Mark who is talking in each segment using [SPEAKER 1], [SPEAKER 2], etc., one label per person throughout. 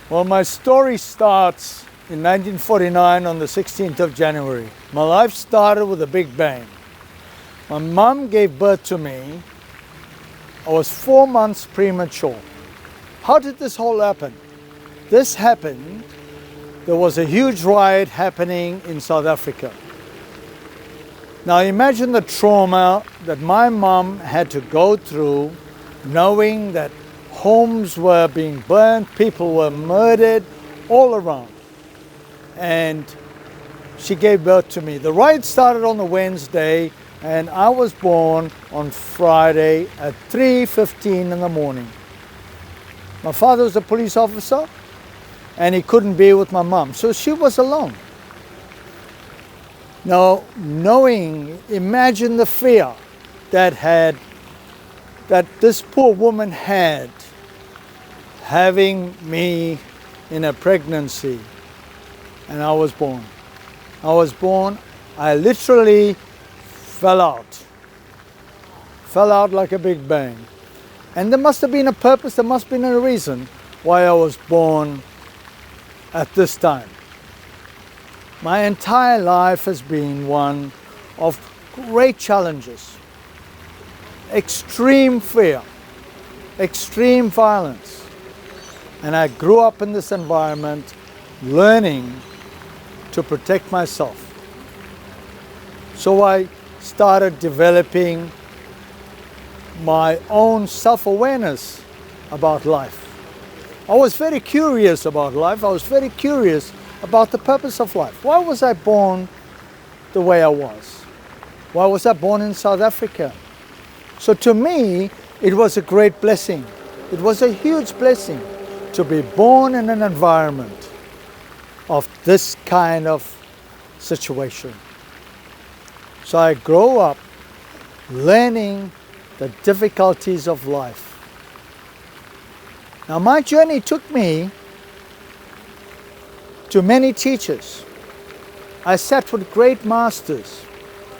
[SPEAKER 1] Well, my story starts in 1949 on the 16th of January. My life started with a big bang. My mom gave birth to me. I was 4 months premature. How did this all happen? This happened, there was a huge riot happening in South Africa. Now imagine the trauma that my mom had to go through, knowing that homes were being burned, people were murdered all around. And she gave birth to me. The riot started on the Wednesday, and I was born on Friday at 3:15 in the morning. My father was a police officer, and he couldn't be with my mom, so she was alone. Now, imagine the fear that this poor woman had, having me in a pregnancy, and I was born. I literally fell out like a big bang. And there must have been a purpose, there must have been a reason why I was born at this time. My entire life has been one of great challenges, extreme fear, extreme violence. And I grew up in this environment learning to protect myself. So I started developing my own self-awareness about life. I was very curious about life. I was very curious about the purpose of life. Why was I born the way I was? Why was I born in South Africa? So to me, it was a great blessing. It was a huge blessing to be born in an environment of this kind of situation. So I grew up learning the difficulties of life. Now my journey took me to many teachers. I sat with great masters,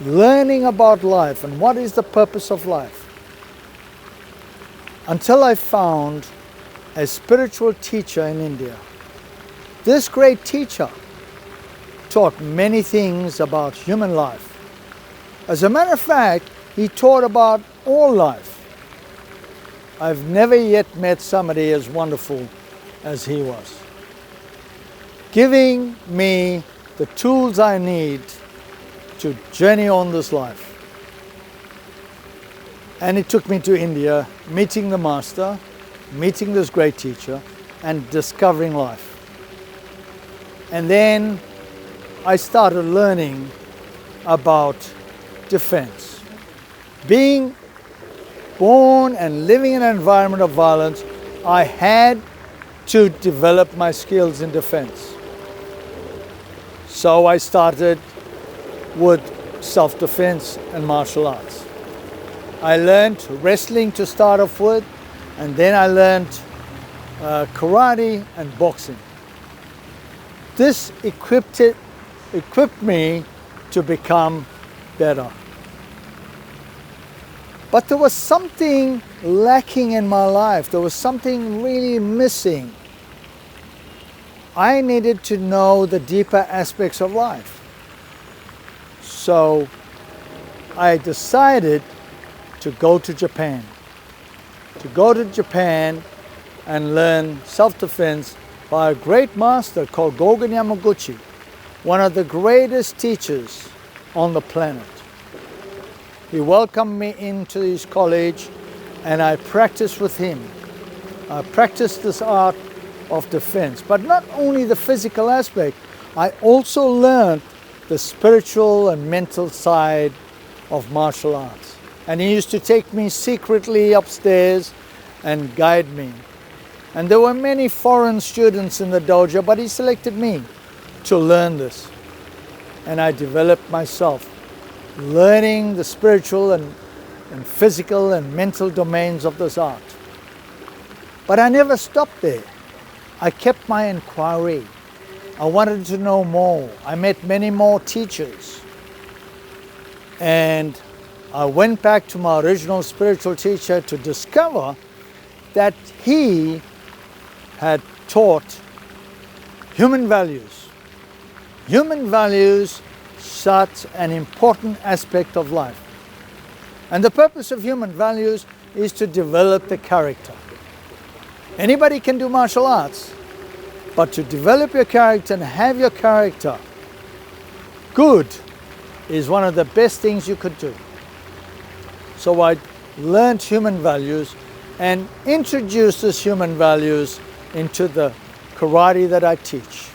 [SPEAKER 1] learning about life and what is the purpose of life, until I found a spiritual teacher in India. This great teacher taught many things about human life. As a matter of fact, he taught about all life. I've never yet met somebody as wonderful as he was, giving me the tools I need to journey on this life. And it took me to India, meeting the master, meeting this great teacher, and discovering life. And then I started learning about defense. Being born and living in an environment of violence, I had to develop my skills in defense. So I started with self-defense and martial arts. I learned wrestling to start off with, and then I learned karate and boxing. This equipped me to become better. But there was something lacking in my life. There was something really missing. I needed to know the deeper aspects of life. So I decided to go to Japan. And learn self-defense by a great master called Gogen Yamaguchi, one of the greatest teachers on the planet. He welcomed me into his college, and I practiced with him. I practiced this art of defense, but not only the physical aspect, I also learned the spiritual and mental side of martial arts. And he used to take me secretly upstairs and guide me. And there were many foreign students in the dojo, but he selected me to learn this. And I developed myself, learning the spiritual and physical and mental domains of this art. But I never stopped there. I kept my inquiry. I wanted to know more. I met many more teachers. And I went back to my original spiritual teacher to discover that he had taught Human values. Human values such an important aspect of life. And the purpose of human values is to develop the character. Anybody can do martial arts, but to develop your character and have your character good is one of the best things you could do. So I learned human values and introduced these human values into the karate that I teach.